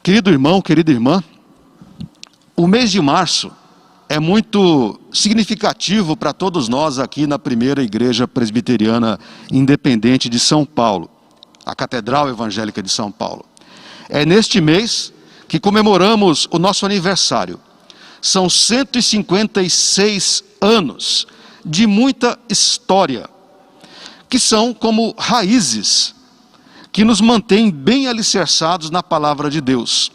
Querido irmão, querida irmã, o mês de março é muito significativo para todos nós aqui na primeira Igreja Presbiteriana Independente de São Paulo, a Catedral Evangélica de São Paulo. É neste mês que comemoramos o nosso aniversário. São 156 anos de muita história, que são como raízes que nos mantêm bem alicerçados na palavra de Deus.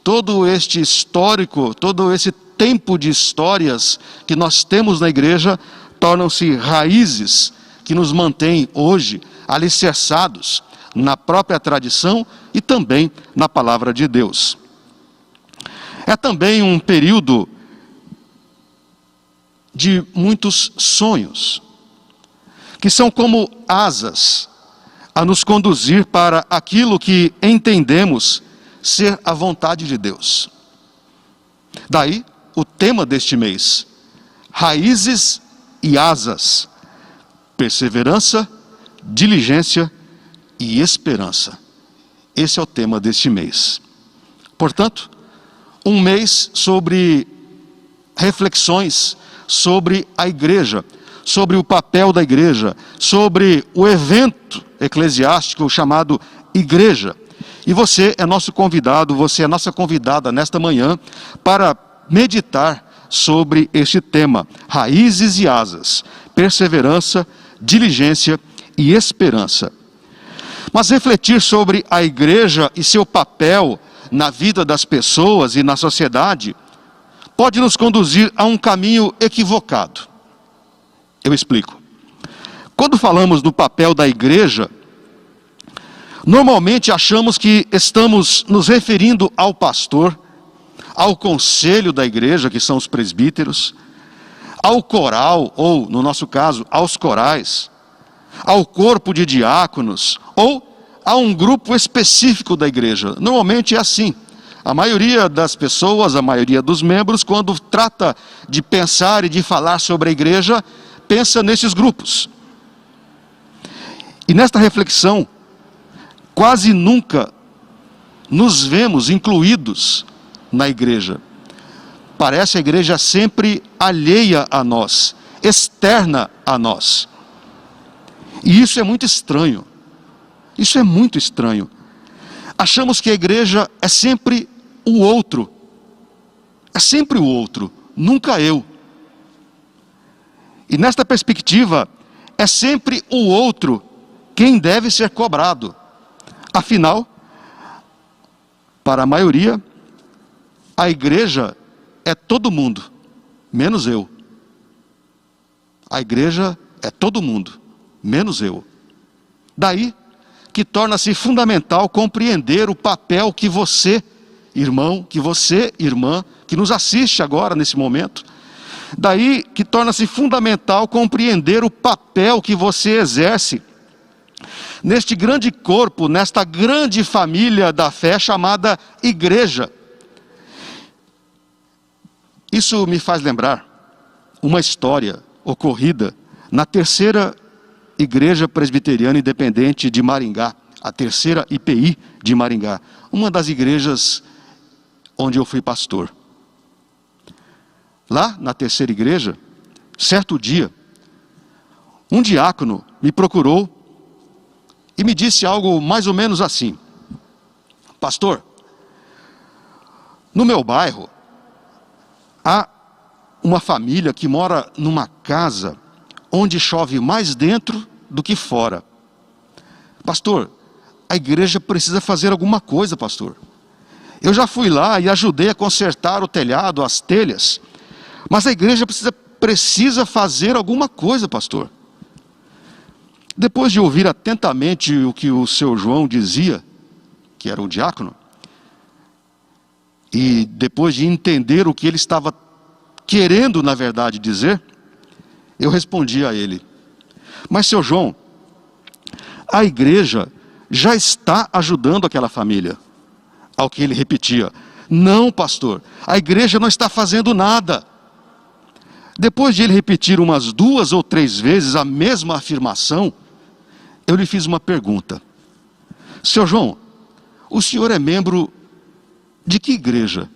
Todo este histórico, todo esse tempo de histórias que nós temos na igreja, tornam-se raízes que nos mantêm hoje alicerçados na própria tradição e também na palavra de Deus. É também um período de muitos sonhos, que são como asas a nos conduzir para aquilo que entendemos ser a vontade de Deus. Daí o tema deste mês: raízes e asas, perseverança, diligência e esperança. Esse é o tema deste mês. Portanto, um mês sobre reflexões sobre a igreja, sobre o papel da igreja, sobre o evento eclesiástico chamado igreja. E você é nosso convidado, você é nossa convidada nesta manhã para meditar sobre este tema: raízes e asas, perseverança, diligência e esperança. Mas refletir sobre a igreja e seu papel na vida das pessoas e na sociedade pode nos conduzir a um caminho equivocado. Eu explico. Quando falamos do papel da igreja, normalmente achamos que estamos nos referindo ao pastor, ao conselho da igreja, que são os presbíteros, ao coral, ou, no nosso caso, aos corais, ao corpo de diáconos, ou a um grupo específico da igreja. Normalmente é assim. A maioria das pessoas, a maioria dos membros, quando trata de pensar e de falar sobre a igreja, pensa nesses grupos. E nesta reflexão, quase nunca nos vemos incluídos na igreja. Parece a igreja sempre alheia a nós, externa a nós. E isso é muito estranho. Isso é muito estranho. Achamos que a igreja é sempre o outro. É sempre o outro, nunca eu. E nesta perspectiva, é sempre o outro quem deve ser cobrado. Afinal, para a maioria, a igreja é todo mundo, menos eu. A igreja é todo mundo, menos eu. Daí que torna-se fundamental compreender o papel que você, irmão, que você, irmã, que nos assiste agora nesse momento, daí que torna-se fundamental compreender o papel que você exerce neste grande corpo, nesta grande família da fé chamada igreja. Isso me faz lembrar uma história ocorrida na terceira Igreja Presbiteriana Independente de Maringá, a terceira IPI de Maringá, uma das igrejas onde eu fui pastor. Lá na terceira igreja, certo dia, um diácono me procurou e me disse algo mais ou menos assim: pastor, no meu bairro há uma família que mora numa casa onde chove mais dentro do que fora. Pastor, a igreja precisa fazer alguma coisa, pastor. Eu já fui lá e ajudei a consertar o telhado, as telhas, mas a igreja precisa fazer alguma coisa, pastor. Depois de ouvir atentamente o que o seu João dizia, que era um diácono, e depois de entender o que ele estava querendo, na verdade, dizer, eu respondi a ele: mas, seu João, a igreja já está ajudando aquela família. Ao que ele repetia: não, pastor, a igreja não está fazendo nada. Depois de ele repetir umas 2 ou 3 vezes a mesma afirmação, eu lhe fiz uma pergunta: seu João, o senhor é membro De que igreja?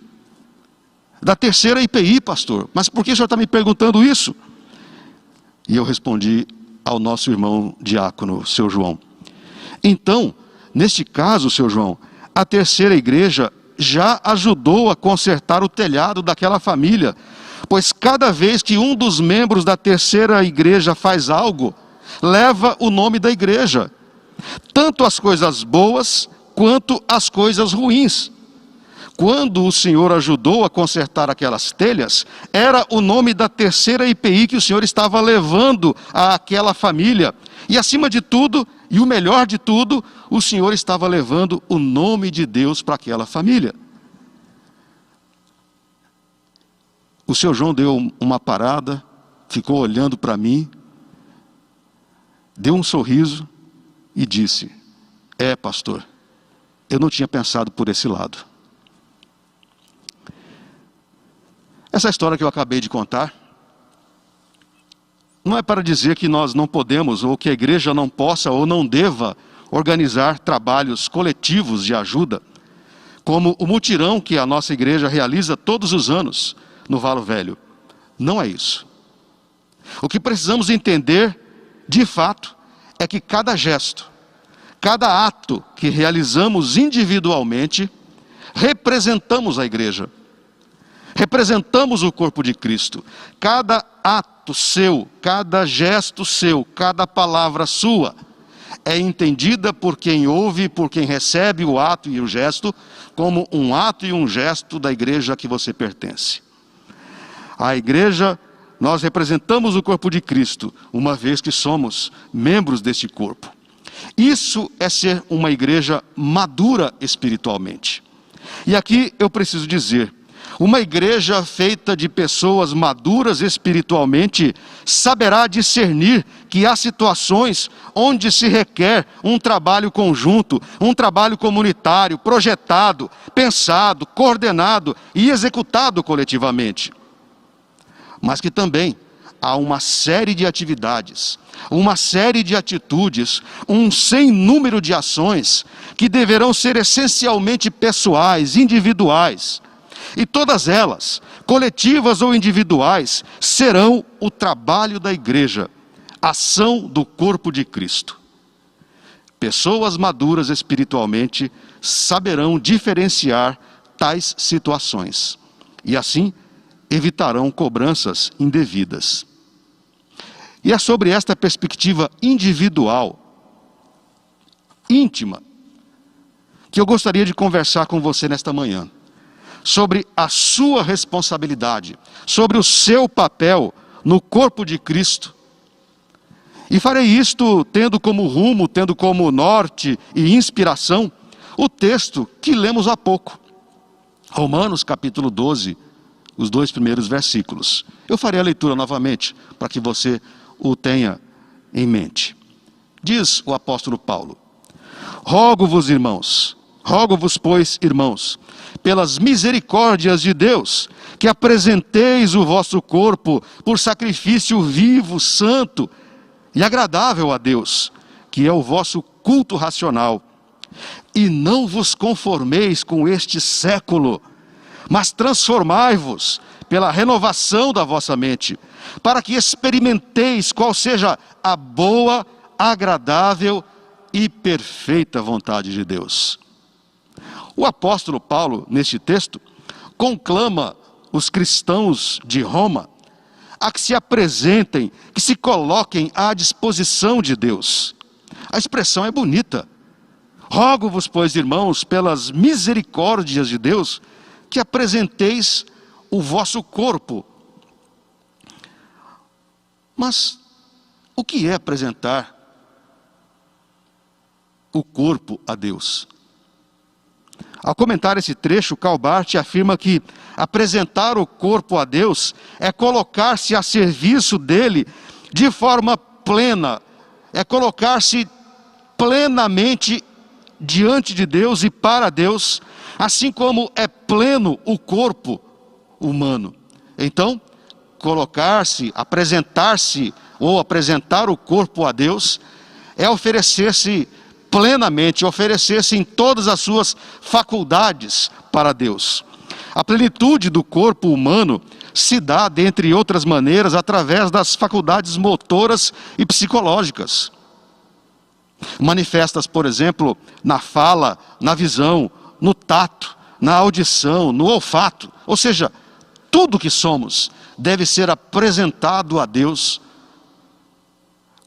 Da terceira IPI, pastor. Mas por que o senhor está me perguntando isso? E eu respondi ao nosso irmão diácono, seu João. Então, neste caso, seu João, a terceira igreja já ajudou a consertar o telhado daquela família, pois cada vez que um dos membros da terceira igreja faz algo, leva o nome da igreja, tanto as coisas boas quanto as coisas ruins. Quando o Senhor ajudou a consertar aquelas telhas, era o nome da terceira IPI que o Senhor estava levando àquela família. E acima de tudo, e o melhor de tudo, o Senhor estava levando o nome de Deus para aquela família. O seu João deu uma parada, ficou olhando para mim, deu um sorriso e disse: pastor, eu não tinha pensado por esse lado. Essa história que eu acabei de contar não é para dizer que nós não podemos, ou que a igreja não possa ou não deva organizar trabalhos coletivos de ajuda, como o mutirão que a nossa igreja realiza todos os anos no Valo Velho. Não é isso. O que precisamos entender, de fato, é que cada gesto, cada ato que realizamos individualmente, representamos a igreja. Representamos o corpo de Cristo. Cada ato seu, cada gesto seu, cada palavra sua é entendida por quem ouve, por quem recebe o ato e o gesto, como um ato e um gesto da igreja a que você pertence. A igreja, nós representamos o corpo de Cristo, uma vez que somos membros deste corpo. Isso é ser uma igreja madura espiritualmente. E aqui eu preciso dizer, uma igreja feita de pessoas maduras espiritualmente saberá discernir que há situações onde se requer um trabalho conjunto, um trabalho comunitário, projetado, pensado, coordenado e executado coletivamente. Mas que também há uma série de atividades, uma série de atitudes, um sem número de ações que deverão ser essencialmente pessoais, individuais. E todas elas, coletivas ou individuais, serão o trabalho da igreja, ação do corpo de Cristo. Pessoas maduras espiritualmente saberão diferenciar tais situações e assim evitarão cobranças indevidas. E é sobre esta perspectiva individual, íntima, que eu gostaria de conversar com você nesta manhã. Sobre a sua responsabilidade, sobre o seu papel no corpo de Cristo. E farei isto tendo como rumo, tendo como norte e inspiração o texto que lemos há pouco. Romanos capítulo 12, os 2 primeiros versículos. Eu farei a leitura novamente, para que você o tenha em mente. Diz o apóstolo Paulo: Rogo-vos, pois, irmãos, pelas misericórdias de Deus, que apresenteis o vosso corpo por sacrifício vivo, santo e agradável a Deus, que é o vosso culto racional. E não vos conformeis com este século, mas transformai-vos pela renovação da vossa mente, para que experimenteis qual seja a boa, agradável e perfeita vontade de Deus. O apóstolo Paulo, neste texto, conclama os cristãos de Roma a que se apresentem, que se coloquem à disposição de Deus. A expressão é bonita. Rogo-vos, pois, irmãos, pelas misericórdias de Deus, que apresenteis o vosso corpo. Mas o que é apresentar o corpo a Deus? Ao comentar esse trecho, Calbart afirma que apresentar o corpo a Deus é colocar-se a serviço dele de forma plena, é colocar-se plenamente diante de Deus e para Deus, assim como é pleno o corpo humano. Então, colocar-se, apresentar-se ou apresentar o corpo a Deus é oferecer-se plenamente, oferecessem todas as suas faculdades para Deus. A plenitude do corpo humano se dá, dentre outras maneiras, através das faculdades motoras e psicológicas. Manifestas, por exemplo, na fala, na visão, no tato, na audição, no olfato. Ou seja, tudo que somos deve ser apresentado a Deus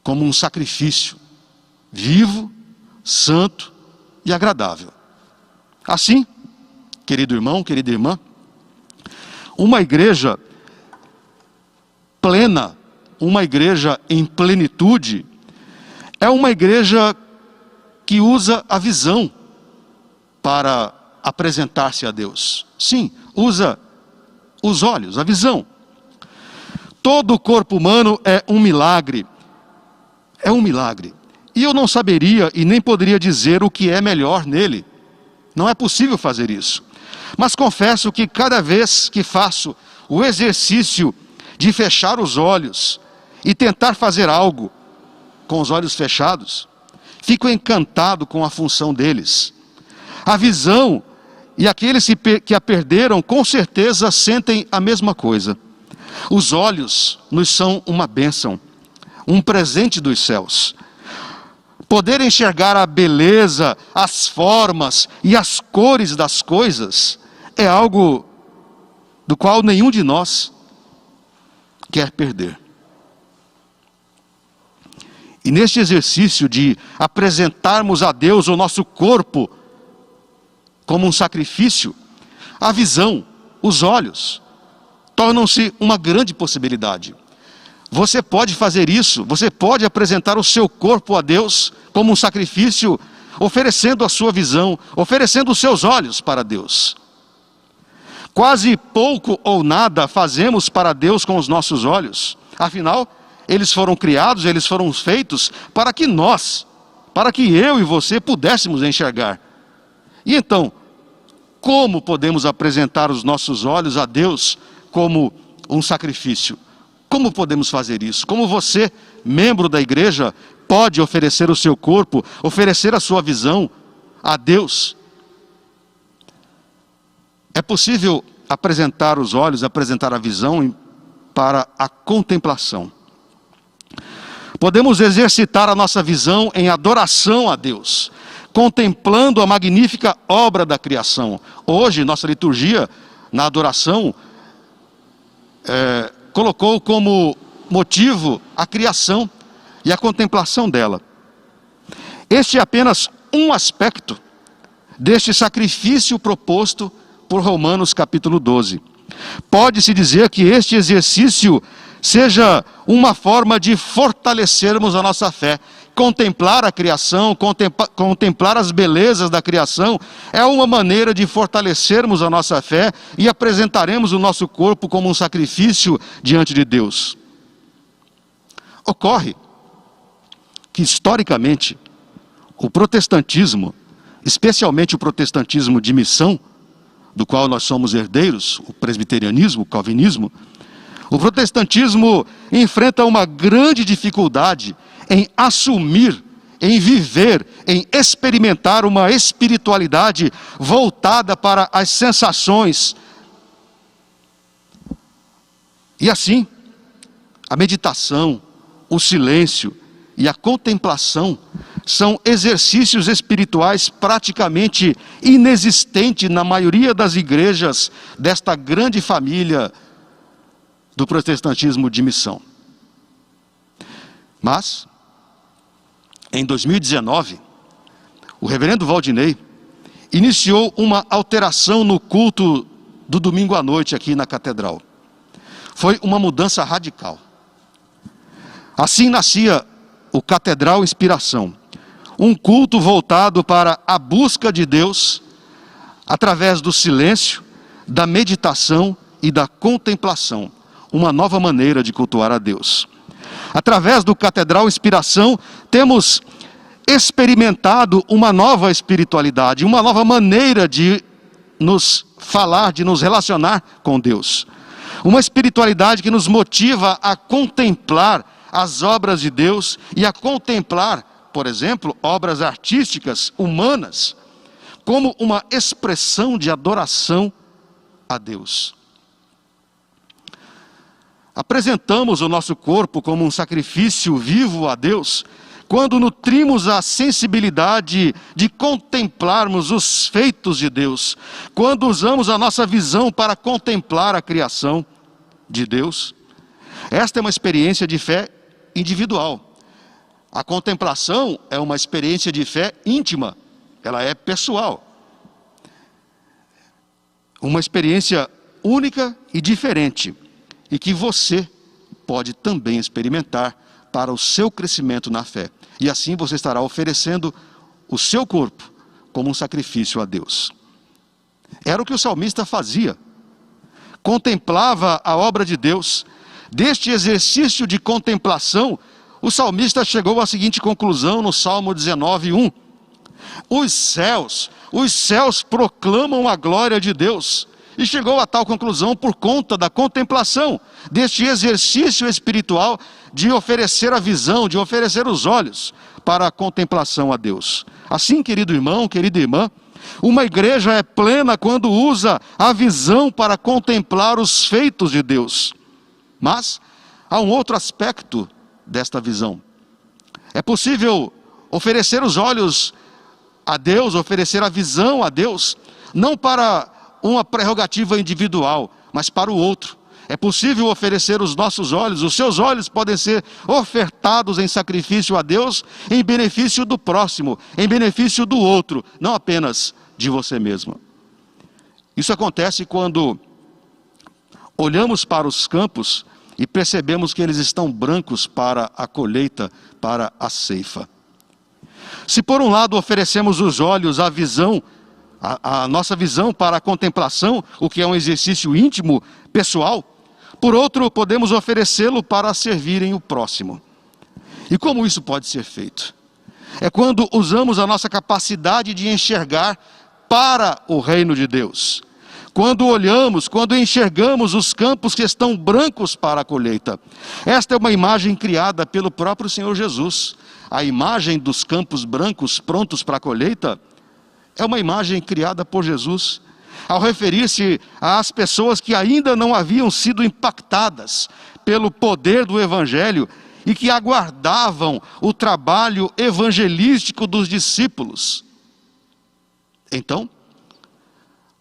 como um sacrifício vivo, santo e agradável. Assim, querido irmão, querida irmã, uma igreja plena, uma igreja em plenitude, é uma igreja que usa a visão para apresentar-se a Deus. Sim, usa os olhos, a visão. Todo o corpo humano é um milagre. É um milagre. E eu não saberia e nem poderia dizer o que é melhor nele. Não é possível fazer isso. Mas confesso que cada vez que faço o exercício de fechar os olhos e tentar fazer algo com os olhos fechados, fico encantado com a função deles. A visão e aqueles que a perderam, com certeza sentem a mesma coisa. Os olhos nos são uma bênção, um presente dos céus. Poder enxergar a beleza, as formas e as cores das coisas é algo do qual nenhum de nós quer perder. E neste exercício de apresentarmos a Deus o nosso corpo como um sacrifício, a visão, os olhos, tornam-se uma grande possibilidade. Você pode fazer isso, você pode apresentar o seu corpo a Deus como um sacrifício, oferecendo a sua visão, oferecendo os seus olhos para Deus. Quase pouco ou nada fazemos para Deus com os nossos olhos. Afinal, eles foram criados, eles foram feitos para que nós, para que eu e você pudéssemos enxergar. E então, como podemos apresentar os nossos olhos a Deus como um sacrifício? Como podemos fazer isso? Como você, membro da igreja, pode oferecer o seu corpo, oferecer a sua visão a Deus? É possível apresentar os olhos, apresentar a visão para a contemplação. Podemos exercitar a nossa visão em adoração a Deus, contemplando a magnífica obra da criação. Hoje, nossa liturgia, na adoração, colocou como motivo a criação e a contemplação dela. Este é apenas um aspecto deste sacrifício proposto por Romanos capítulo 12. Pode-se dizer que este exercício seja uma forma de fortalecermos a nossa fé. Contemplar a criação, contemplar as belezas da criação, é uma maneira de fortalecermos a nossa fé e apresentaremos o nosso corpo como um sacrifício diante de Deus. Ocorre que, historicamente, o protestantismo, especialmente o protestantismo de missão, do qual nós somos herdeiros, o presbiterianismo, o calvinismo, o protestantismo enfrenta uma grande dificuldade em assumir, em viver, em experimentar uma espiritualidade voltada para as sensações. E assim, a meditação, o silêncio e a contemplação são exercícios espirituais praticamente inexistentes na maioria das igrejas desta grande família do protestantismo de missão. Mas, em 2019, o reverendo Valdinei iniciou uma alteração no culto do domingo à noite aqui na catedral. Foi uma mudança radical. Assim nascia o Catedral Inspiração, um culto voltado para a busca de Deus através do silêncio, da meditação e da contemplação. Uma nova maneira de cultuar a Deus. Através do Catedral Inspiração, temos experimentado uma nova espiritualidade, uma nova maneira de nos falar, de nos relacionar com Deus. Uma espiritualidade que nos motiva a contemplar as obras de Deus e a contemplar por exemplo, obras artísticas humanas como uma expressão de adoração a Deus. Apresentamos o nosso corpo como um sacrifício vivo a Deus quando nutrimos a sensibilidade de contemplarmos os feitos de Deus, quando usamos a nossa visão para contemplar a criação de Deus. Esta é uma experiência de fé individual. A contemplação é uma experiência de fé íntima, ela é pessoal. Uma experiência única e diferente, e que você pode também experimentar para o seu crescimento na fé. E assim você estará oferecendo o seu corpo como um sacrifício a Deus. Era o que o salmista fazia. Contemplava a obra de Deus. Deste exercício de contemplação, o salmista chegou à seguinte conclusão no Salmo 19:1. Os céus proclamam a glória de Deus. E chegou a tal conclusão por conta da contemplação, deste exercício espiritual de oferecer a visão, de oferecer os olhos para a contemplação a Deus. Assim, querido irmão, querida irmã, uma igreja é plena quando usa a visão para contemplar os feitos de Deus. Mas há um outro aspecto desta visão. É possível oferecer os olhos a Deus, oferecer a visão a Deus, não para uma prerrogativa individual, mas para o outro. É possível oferecer os nossos olhos, os seus olhos podem ser ofertados em sacrifício a Deus, em benefício do próximo, em benefício do outro, não apenas de você mesmo. Isso acontece quando olhamos para os campos e percebemos que eles estão brancos para a colheita, para a ceifa. Se por um lado oferecemos os olhos à visão, a nossa visão para a contemplação, o que é um exercício íntimo, pessoal, por outro, podemos oferecê-lo para servirem o próximo. E como isso pode ser feito? É quando usamos a nossa capacidade de enxergar para o reino de Deus. Quando olhamos, quando enxergamos os campos que estão brancos para a colheita. Esta é uma imagem criada pelo próprio Senhor Jesus. A imagem dos campos brancos prontos para a colheita é uma imagem criada por Jesus, ao referir-se às pessoas que ainda não haviam sido impactadas pelo poder do Evangelho e que aguardavam o trabalho evangelístico dos discípulos. Então,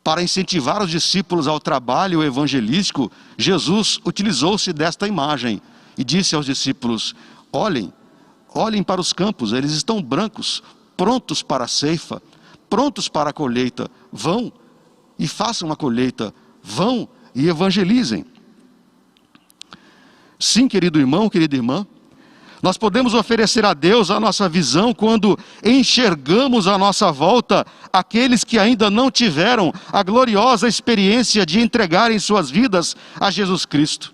para incentivar os discípulos ao trabalho evangelístico, Jesus utilizou-se desta imagem e disse aos discípulos: olhem para os campos, eles estão brancos, prontos para a ceifa, prontos para a colheita. Vão e façam a colheita, vão e evangelizem. Sim, querido irmão, querida irmã, nós podemos oferecer a Deus a nossa visão quando enxergamos à nossa volta aqueles que ainda não tiveram a gloriosa experiência de entregarem suas vidas a Jesus Cristo.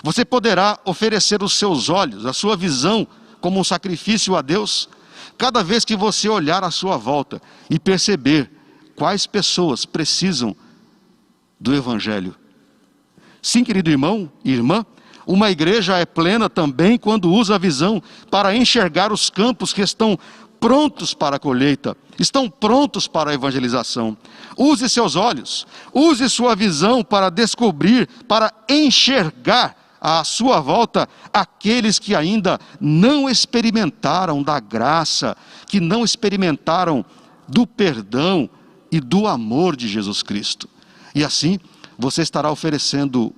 Você poderá oferecer os seus olhos, a sua visão, como um sacrifício a Deus, cada vez que você olhar à sua volta e perceber quais pessoas precisam do Evangelho. Sim, querido irmão e irmã, uma igreja é plena também quando usa a visão para enxergar os campos que estão prontos para a colheita, estão prontos para a evangelização. Use seus olhos, use sua visão para descobrir, para enxergar à sua volta aqueles que ainda não experimentaram da graça, que não experimentaram do perdão e do amor de Jesus Cristo. E assim, você estará oferecendo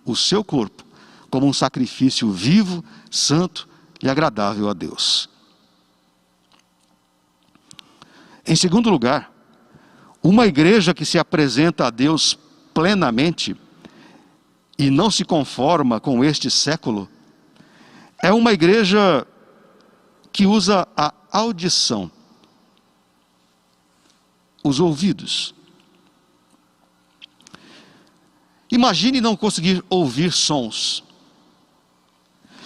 o seu corpo como um sacrifício vivo, santo e agradável a Deus. Em segundo lugar, uma igreja que se apresenta a Deus plenamente e não se conforma com este século, é uma igreja que usa a audição, os ouvidos. Imagine não conseguir ouvir sons.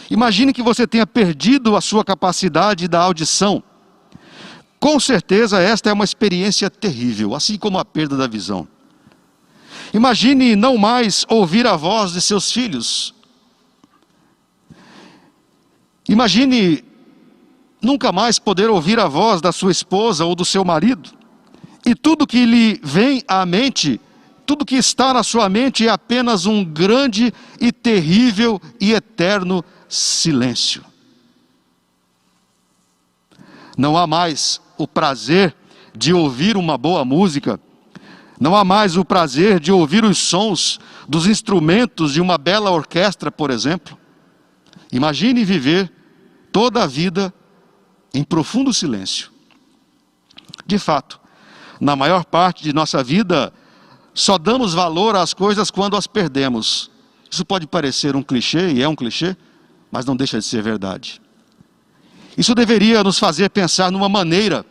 Imagine que você tenha perdido a sua capacidade da audição. Com certeza esta é uma experiência terrível, assim como a perda da visão. Imagine não mais ouvir a voz de seus filhos. Imagine nunca mais poder ouvir a voz da sua esposa ou do seu marido, e tudo que lhe vem à mente, tudo que está na sua mente é apenas um grande e terrível e eterno silêncio. Não há mais o prazer de ouvir uma boa música, não há mais o prazer de ouvir os sons dos instrumentos de uma bela orquestra, por exemplo. Imagine viver toda a vida em profundo silêncio. De fato, na maior parte de nossa vida, só damos valor às coisas quando as perdemos. Isso pode parecer um clichê, e é um clichê, mas não deixa de ser verdade. Isso deveria nos fazer pensar numa maneira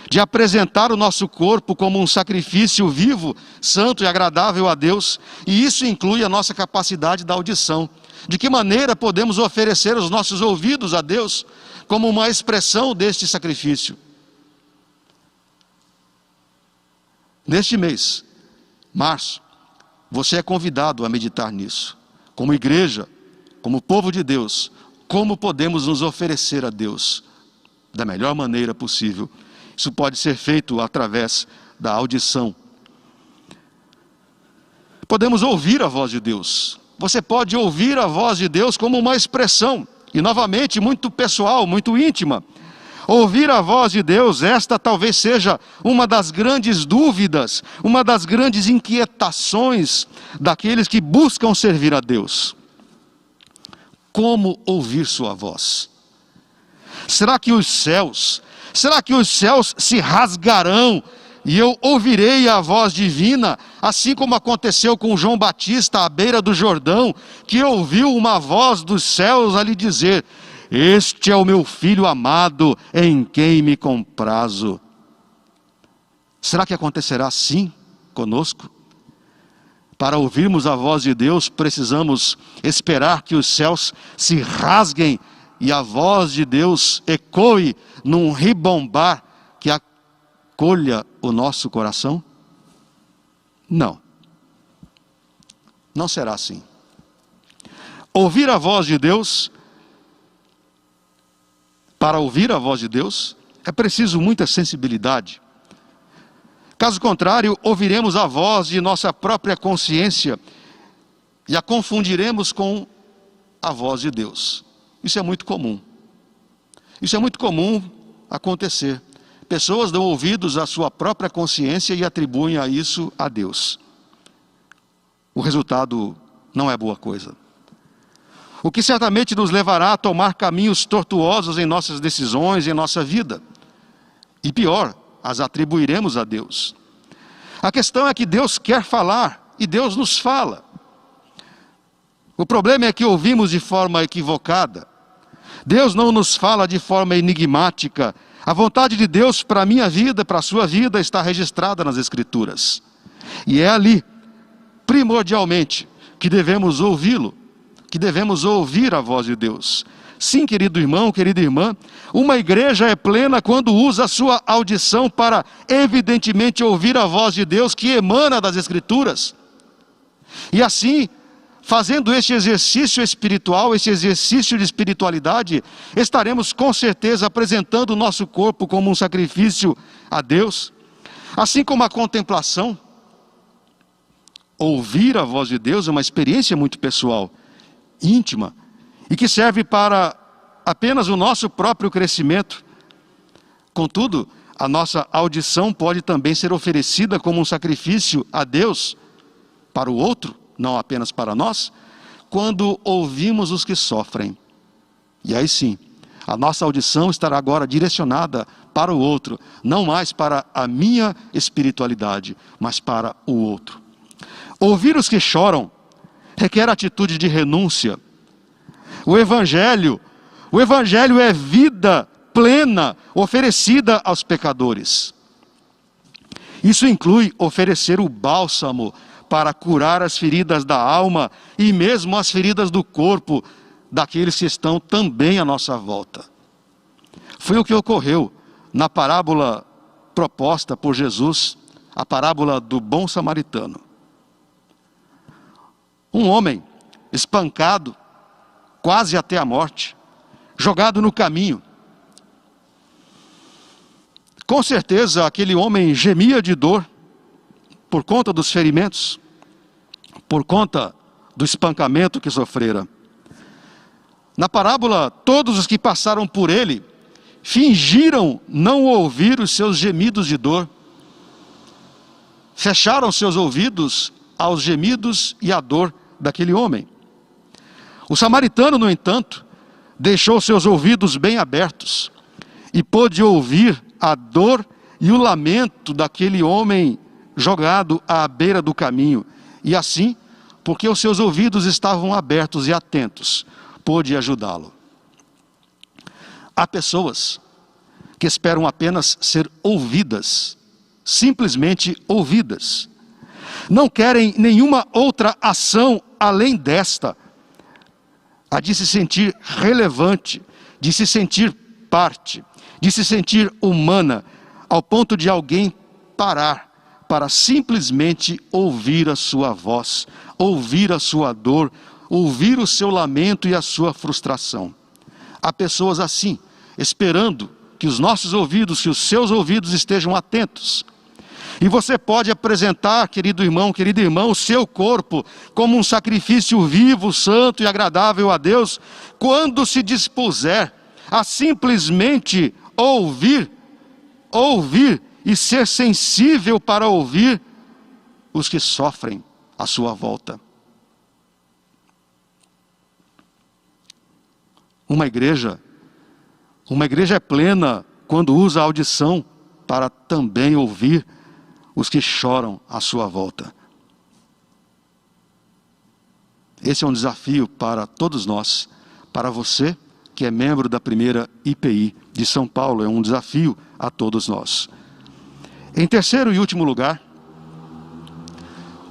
de apresentar o nosso corpo como um sacrifício vivo, santo e agradável a Deus, e isso inclui a nossa capacidade da audição. De que maneira podemos oferecer os nossos ouvidos a Deus como uma expressão deste sacrifício? Neste mês, março, você é convidado a meditar nisso. Como igreja, como povo de Deus, como podemos nos oferecer a Deus da melhor maneira possível? Isso pode ser feito através da audição. Podemos ouvir a voz de Deus. Você pode ouvir a voz de Deus como uma expressão, e novamente muito pessoal, muito íntima. Ouvir a voz de Deus, esta talvez seja uma das grandes dúvidas, uma das grandes inquietações daqueles que buscam servir a Deus. Como ouvir sua voz? Será que os céus se rasgarão e eu ouvirei a voz divina, assim como aconteceu com João Batista à beira do Jordão, que ouviu uma voz dos céus a lhe dizer: este é o meu filho amado, em quem me comprazo. Será que acontecerá assim conosco? Para ouvirmos a voz de Deus, precisamos esperar que os céus se rasguem e a voz de Deus ecoe num ribombar que acolha o nosso coração? Não. Não será assim. Ouvir a voz de Deus, para ouvir a voz de Deus, é preciso muita sensibilidade. Caso contrário, ouviremos a voz de nossa própria consciência e a confundiremos com a voz de Deus. Isso é muito comum. Isso é muito comum acontecer. Pessoas dão ouvidos à sua própria consciência e atribuem a isso a Deus. O resultado não é boa coisa. O que certamente nos levará a tomar caminhos tortuosos em nossas decisões, em nossa vida. E pior, as atribuiremos a Deus. A questão é que Deus quer falar e Deus nos fala. O problema é que ouvimos de forma equivocada. Deus não nos fala de forma enigmática. A vontade de Deus para a minha vida, para a sua vida, está registrada nas Escrituras. E é ali, primordialmente, que devemos ouvi-lo, que devemos ouvir a voz de Deus. Sim, querido irmão, querida irmã, uma igreja é plena quando usa a sua audição para, evidentemente, ouvir a voz de Deus que emana das Escrituras. E assim, fazendo este exercício espiritual, este exercício de espiritualidade, estaremos com certeza apresentando o nosso corpo como um sacrifício a Deus. Assim como a contemplação, ouvir a voz de Deus é uma experiência muito pessoal, íntima, e que serve para apenas o nosso próprio crescimento. Contudo, a nossa audição pode também ser oferecida como um sacrifício a Deus, para o outro, não apenas para nós, quando ouvimos os que sofrem. E aí sim, a nossa audição estará agora direcionada para o outro, não mais para a minha espiritualidade, mas para o outro. Ouvir os que choram requer atitude de renúncia. O Evangelho é vida plena oferecida aos pecadores. Isso inclui oferecer o bálsamo para curar as feridas da alma e mesmo as feridas do corpo daqueles que estão também à nossa volta. Foi o que ocorreu na parábola proposta por Jesus, a parábola do bom samaritano. Um homem espancado, quase até a morte, jogado no caminho. Com certeza aquele homem gemia de dor por conta dos ferimentos, por conta do espancamento que sofrera. Na parábola, todos os que passaram por ele fingiram não ouvir os seus gemidos de dor. Fecharam seus ouvidos aos gemidos e à dor daquele homem. O samaritano, no entanto, deixou seus ouvidos bem abertos e pôde ouvir a dor e o lamento daquele homem jogado à beira do caminho. E assim, porque os seus ouvidos estavam abertos e atentos, pôde ajudá-lo. Há pessoas que esperam apenas ser ouvidas, simplesmente ouvidas. Não querem nenhuma outra ação além desta, a de se sentir relevante, de se sentir parte, de se sentir humana, ao ponto de alguém parar para simplesmente ouvir a sua voz, ouvir a sua dor, ouvir o seu lamento e a sua frustração. Há pessoas assim, esperando que os nossos ouvidos, que os seus ouvidos estejam atentos. E você pode apresentar, querido irmão, querida irmã, o seu corpo como um sacrifício vivo, santo e agradável a Deus, quando se dispuser a simplesmente ouvir e ser sensível para ouvir os que sofrem à sua volta. Uma igreja é plena quando usa a audição para também ouvir os que choram à sua volta. Esse é um desafio para todos nós, para você que é membro da primeira IPI de São Paulo, é um desafio a todos nós. Em terceiro e último lugar,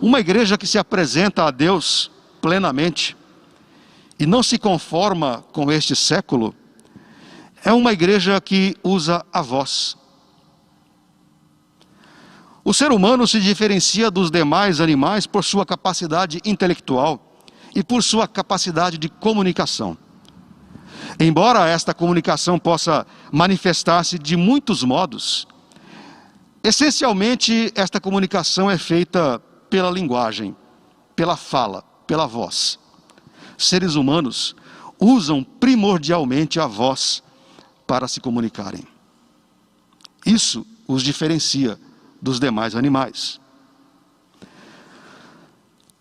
uma igreja que se apresenta a Deus plenamente e não se conforma com este século, é uma igreja que usa a voz. O ser humano se diferencia dos demais animais por sua capacidade intelectual e por sua capacidade de comunicação. Embora esta comunicação possa manifestar-se de muitos modos, essencialmente esta comunicação é feita pela linguagem, pela fala, pela voz. Seres humanos usam primordialmente a voz para se comunicarem. Isso os diferencia dos demais animais.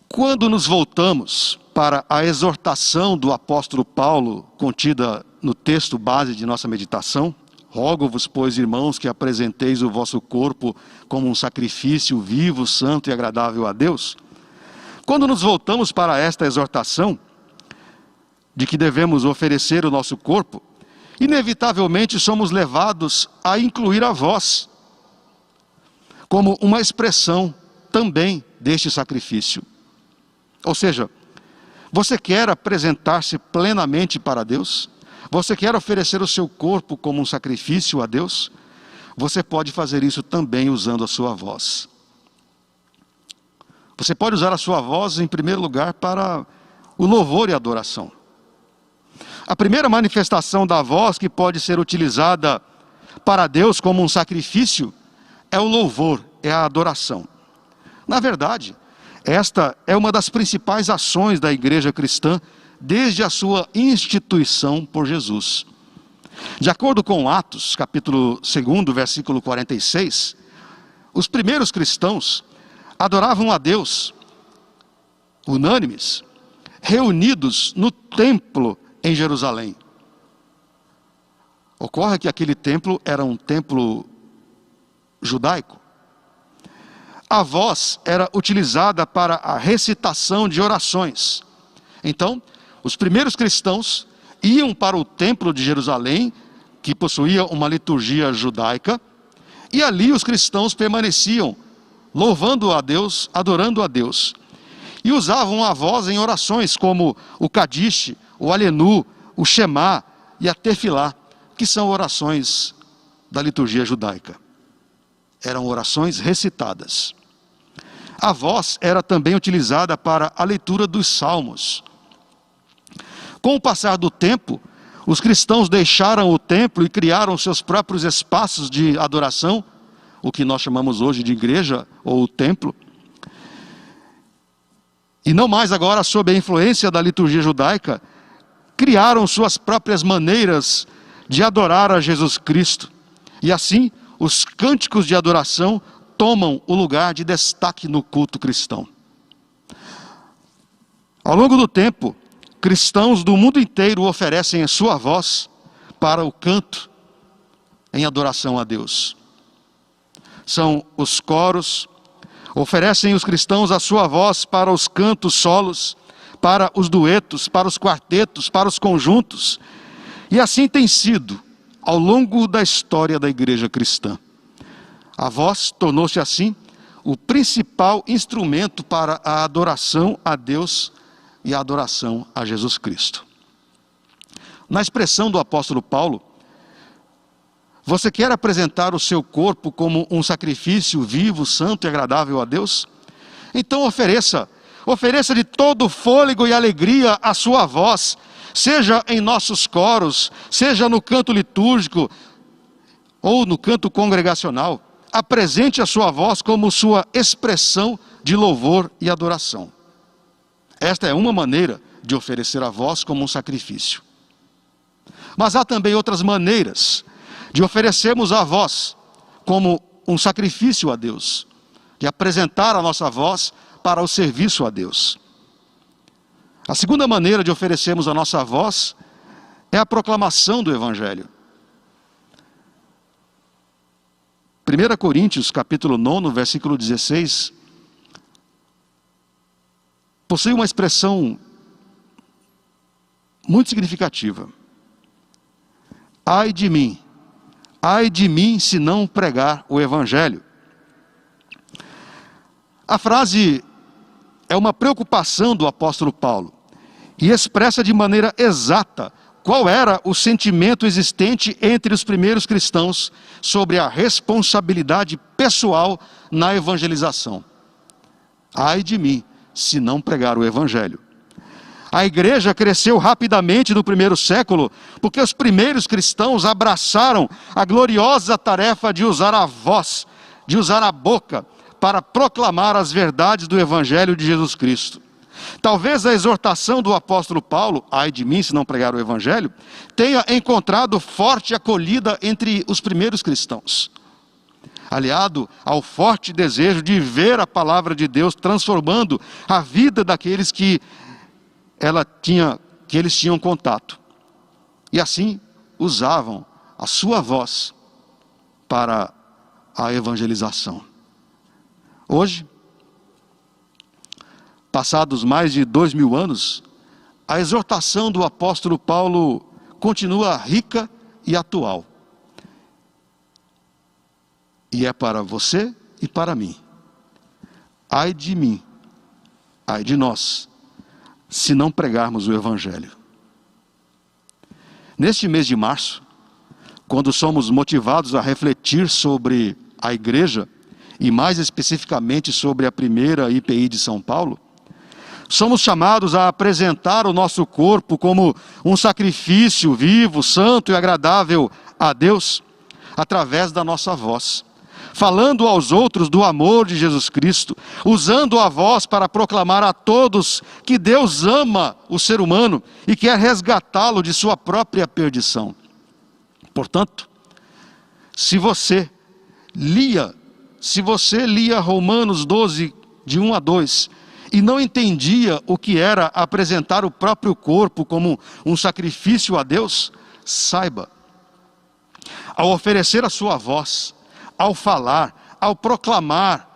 Quando nos voltamos para a exortação do apóstolo Paulo, contida no texto base de nossa meditação, rogo-vos, pois, irmãos, que apresenteis o vosso corpo como um sacrifício vivo, santo e agradável a Deus. Quando nos voltamos para esta exortação, de que devemos oferecer o nosso corpo, inevitavelmente somos levados a incluir a voz como uma expressão também deste sacrifício. Ou seja, você quer apresentar-se plenamente para Deus? Você quer oferecer o seu corpo como um sacrifício a Deus? Você pode fazer isso também usando a sua voz. Você pode usar a sua voz em primeiro lugar para o louvor e a adoração. A primeira manifestação da voz que pode ser utilizada para Deus como um sacrifício é o louvor, é a adoração. Na verdade, esta é uma das principais ações da igreja cristã desde a sua instituição por Jesus. De acordo com Atos, capítulo 2, versículo 46, os primeiros cristãos adoravam a Deus, unânimes, reunidos no templo em Jerusalém. Ocorre que aquele templo era um templo judaico. A voz era utilizada para a recitação de orações. Então, os primeiros cristãos iam para o templo de Jerusalém, que possuía uma liturgia judaica, e ali os cristãos permaneciam, louvando a Deus, adorando a Deus. E usavam a voz em orações como o Kadish, o Alenu, o Shema e a Tefilá, que são orações da liturgia judaica. Eram orações recitadas. A voz era também utilizada para a leitura dos salmos. Com o passar do tempo, os cristãos deixaram o templo e criaram seus próprios espaços de adoração, o que nós chamamos hoje de igreja ou templo. E não mais agora sob a influência da liturgia judaica, criaram suas próprias maneiras de adorar a Jesus Cristo. E assim, os cânticos de adoração tomam o lugar de destaque no culto cristão. Ao longo do tempo, cristãos do mundo inteiro oferecem a sua voz para o canto em adoração a Deus. São os coros, oferecem os cristãos a sua voz para os cantos solos, para os duetos, para os quartetos, para os conjuntos. E assim tem sido ao longo da história da igreja cristã. A voz tornou-se assim o principal instrumento para a adoração a Deus e a adoração a Jesus Cristo. Na expressão do apóstolo Paulo, você quer apresentar o seu corpo como um sacrifício vivo, santo e agradável a Deus? Então ofereça de todo fôlego e alegria a sua voz, seja em nossos coros, seja no canto litúrgico ou no canto congregacional. Apresente a sua voz como sua expressão de louvor e adoração. Esta é uma maneira de oferecer a voz como um sacrifício. Mas há também outras maneiras de oferecermos a voz como um sacrifício a Deus, de apresentar a nossa voz para o serviço a Deus. A segunda maneira de oferecermos a nossa voz é a proclamação do Evangelho. 1 Coríntios, capítulo 9, versículo 16, possui uma expressão muito significativa. Ai de mim se não pregar o Evangelho. A frase é uma preocupação do apóstolo Paulo e expressa de maneira exata qual era o sentimento existente entre os primeiros cristãos sobre a responsabilidade pessoal na evangelização. Ai de mim se não pregar o Evangelho. A igreja cresceu rapidamente no primeiro século, porque os primeiros cristãos abraçaram a gloriosa tarefa de usar a voz, de usar a boca, para proclamar as verdades do Evangelho de Jesus Cristo. Talvez a exortação do apóstolo Paulo, ai de mim se não pregar o Evangelho, tenha encontrado forte acolhida entre os primeiros cristãos, aliado ao forte desejo de ver a palavra de Deus transformando a vida daqueles que eles tinham contato. E assim usavam a sua voz para a evangelização. Hoje, passados mais de 2000 anos, a exortação do apóstolo Paulo continua rica e atual. E é para você e para mim. Ai de mim, ai de nós, se não pregarmos o Evangelho. Neste mês de março, quando somos motivados a refletir sobre a igreja, e mais especificamente sobre a primeira IPI de São Paulo, somos chamados a apresentar o nosso corpo como um sacrifício vivo, santo e agradável a Deus, através da nossa voz, falando aos outros do amor de Jesus Cristo, usando a voz para proclamar a todos que Deus ama o ser humano e quer resgatá-lo de sua própria perdição. Portanto, se você lia Romanos 12, de 1 a 2, e não entendia o que era apresentar o próprio corpo como um sacrifício a Deus, saiba, ao oferecer a sua voz, ao falar, ao proclamar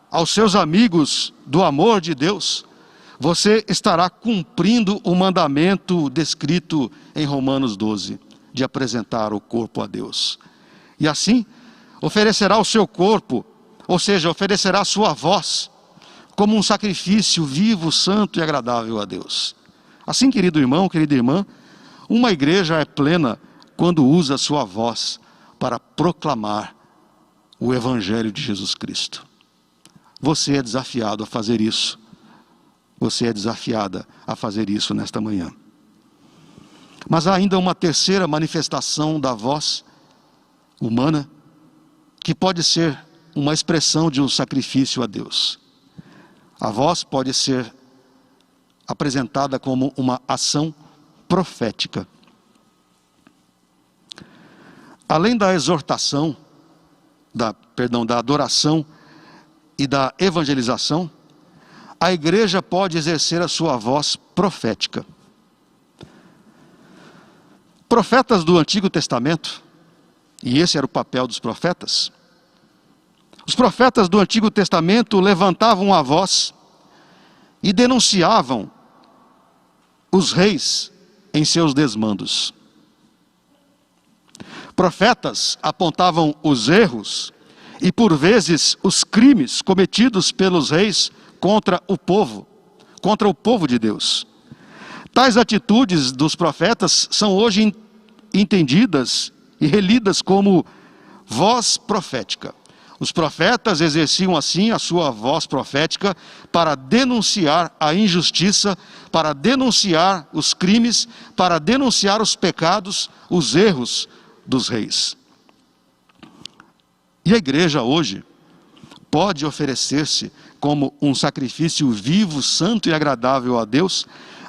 aos seus amigos do amor de Deus, você estará cumprindo o mandamento descrito em Romanos 12, de apresentar o corpo a Deus. E assim, oferecerá o seu corpo, ou seja, oferecerá a sua voz, como um sacrifício vivo, santo e agradável a Deus. Assim, querido irmão, querida irmã, uma igreja é plena quando usa a sua voz para proclamar o Evangelho de Jesus Cristo. Você é desafiado a fazer isso. Você é desafiada a fazer isso nesta manhã. Mas há ainda uma terceira manifestação da voz humana, que pode ser uma expressão de um sacrifício a Deus. A voz pode ser apresentada como uma ação profética. Além da exortação, da adoração e da evangelização, a igreja pode exercer a sua voz profética. Profetas do Antigo Testamento, e esse era o papel dos profetas, os profetas do Antigo Testamento levantavam a voz e denunciavam os reis em seus desmandos. Profetas apontavam os erros e, por vezes, os crimes cometidos pelos reis contra o povo de Deus. Tais atitudes dos profetas são hoje entendidas e relidas como voz profética. Os profetas exerciam assim a sua voz profética para denunciar a injustiça, para denunciar os crimes, para denunciar os pecados, os erros dos reis. E a igreja hoje pode oferecer-se como um sacrifício vivo, santo e agradável a Deus,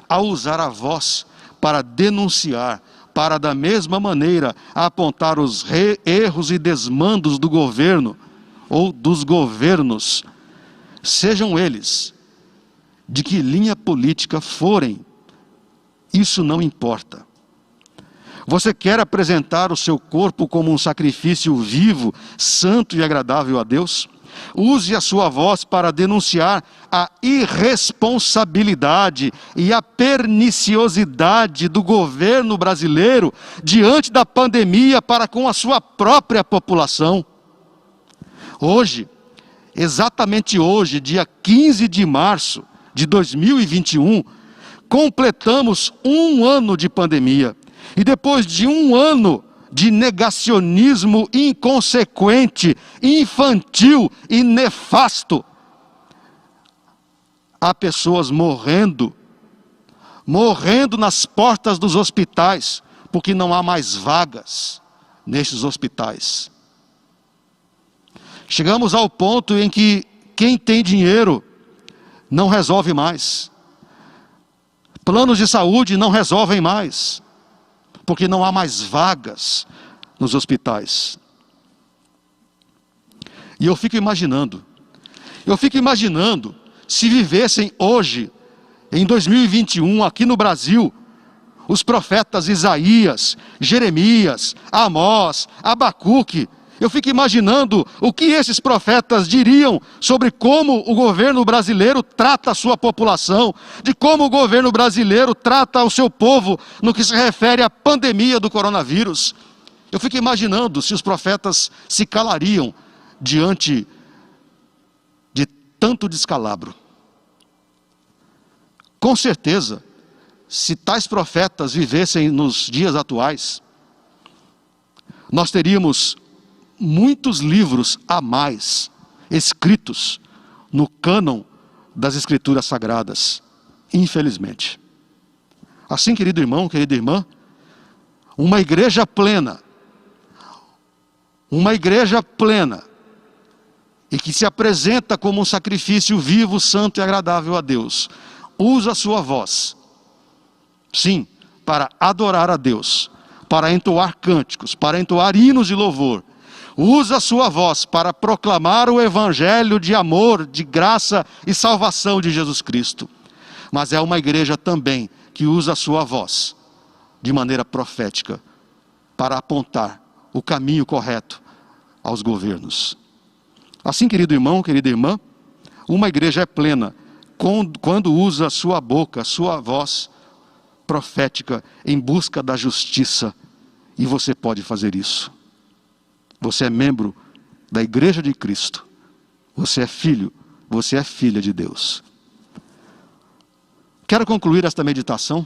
ao usar a voz para denunciar, para da mesma maneira apontar os erros e desmandos do governo ou dos governos, sejam eles de que linha política forem, isso não importa. Você quer apresentar o seu corpo como um sacrifício vivo, santo e agradável a Deus? Use a sua voz para denunciar a irresponsabilidade e a perniciosidade do governo brasileiro diante da pandemia para com a sua própria população. Hoje, exatamente hoje, dia 15 de março de 2021, completamos um ano de pandemia. E depois de um ano de negacionismo inconsequente, infantil e nefasto, há pessoas morrendo nas portas dos hospitais, porque não há mais vagas nesses hospitais. Chegamos ao ponto em que quem tem dinheiro não resolve mais. Planos de saúde não resolvem mais, porque não há mais vagas nos hospitais. E eu fico imaginando se vivessem hoje, em 2021, aqui no Brasil, os profetas Isaías, Jeremias, Amós, Abacuque. Eu fico imaginando o que esses profetas diriam sobre como o governo brasileiro trata a sua população, de como o governo brasileiro trata o seu povo no que se refere à pandemia do coronavírus. Eu fico imaginando se os profetas se calariam diante de tanto descalabro. Com certeza, se tais profetas vivessem nos dias atuais, nós teríamos muitos livros a mais escritos no cânon das Escrituras Sagradas, infelizmente. Assim, querido irmão, querida irmã, uma igreja plena, e que se apresenta como um sacrifício vivo, santo e agradável a Deus, usa a sua voz, sim, para adorar a Deus, para entoar cânticos, para entoar hinos de louvor. Usa a sua voz para proclamar o evangelho de amor, de graça e salvação de Jesus Cristo. Mas é uma igreja também que usa a sua voz de maneira profética para apontar o caminho correto aos governos. Assim, querido irmão, querida irmã, uma igreja é plena quando usa a sua boca, a sua voz profética em busca da justiça. E você pode fazer isso. Você é membro da Igreja de Cristo. Você é filho, você é filha de Deus. Quero concluir esta meditação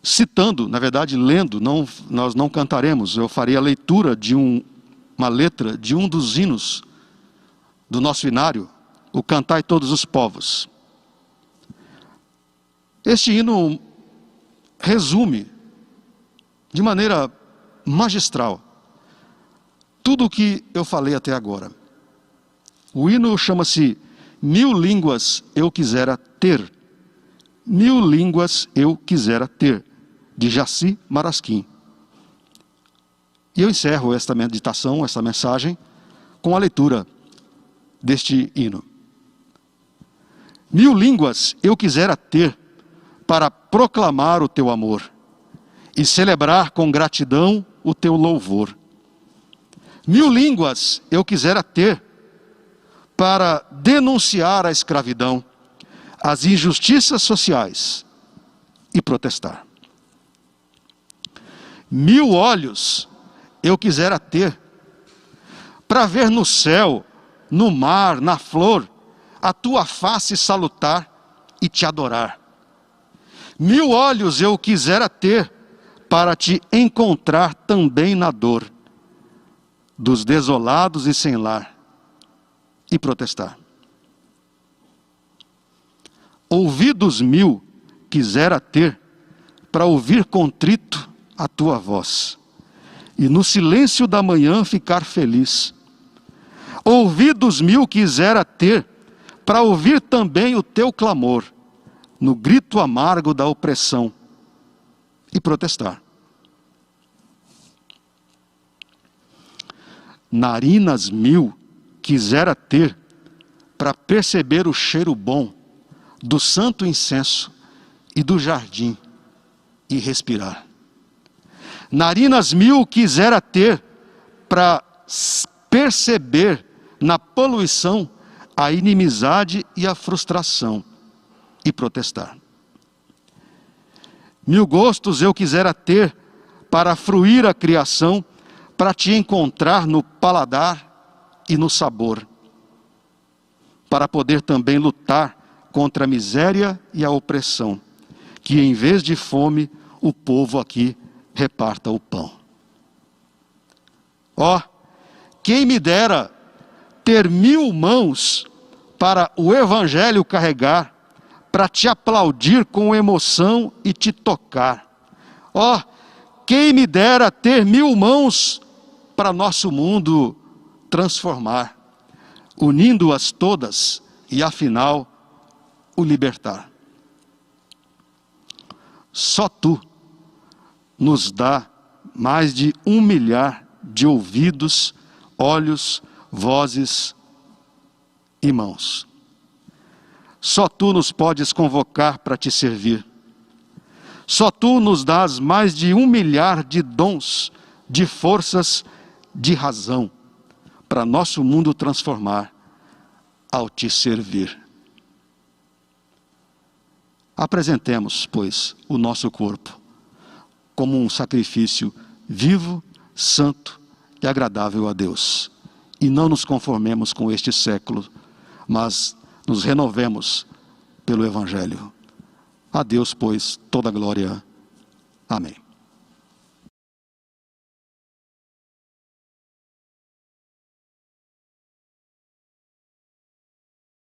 citando, na verdade lendo, nós não cantaremos, eu farei a leitura de uma letra de um dos hinos do nosso hinário, o Cantai Todos os Povos. Este hino resume de maneira magistral tudo o que eu falei até agora. O hino chama-se Mil Línguas Eu Quisera Ter. Mil Línguas Eu Quisera Ter, de Jaci Marasquim. E eu encerro esta meditação, esta mensagem, com a leitura deste hino. Mil línguas eu quisera ter para proclamar o teu amor e celebrar com gratidão o teu louvor. Mil línguas eu quisera ter para denunciar a escravidão, as injustiças sociais e protestar. Mil olhos eu quisera ter para ver no céu, no mar, na flor, a tua face salutar e te adorar. Mil olhos eu quisera ter para te encontrar também na dor dos desolados e sem lar e protestar. Ouvidos mil quisera ter para ouvir contrito a tua voz e no silêncio da manhã ficar feliz. Ouvidos mil quisera ter para ouvir também o teu clamor no grito amargo da opressão e protestar. Narinas mil quisera ter para perceber o cheiro bom do santo incenso e do jardim e respirar. Narinas mil quisera ter para perceber na poluição a inimizade e a frustração e protestar. Mil gostos eu quisera ter para fruir a criação, para te encontrar no paladar e no sabor, para poder também lutar contra a miséria e a opressão, que em vez de fome, o povo aqui reparta o pão. Ó, quem me dera ter mil mãos para o evangelho carregar, para te aplaudir com emoção e te tocar. Ó, quem me dera ter mil mãos para nosso mundo transformar, unindo-as todas e afinal o libertar. Só tu nos dá mais de 1 milhar de ouvidos, olhos, vozes e mãos. Só tu nos podes convocar para te servir. Só tu nos dás mais de 1 milhar de dons, de forças, de razão, para nosso mundo transformar ao te servir. Apresentemos, pois, o nosso corpo como um sacrifício vivo, santo e agradável a Deus. E não nos conformemos com este século, mas nos renovemos pelo Evangelho. A Deus, pois, toda glória. Amém.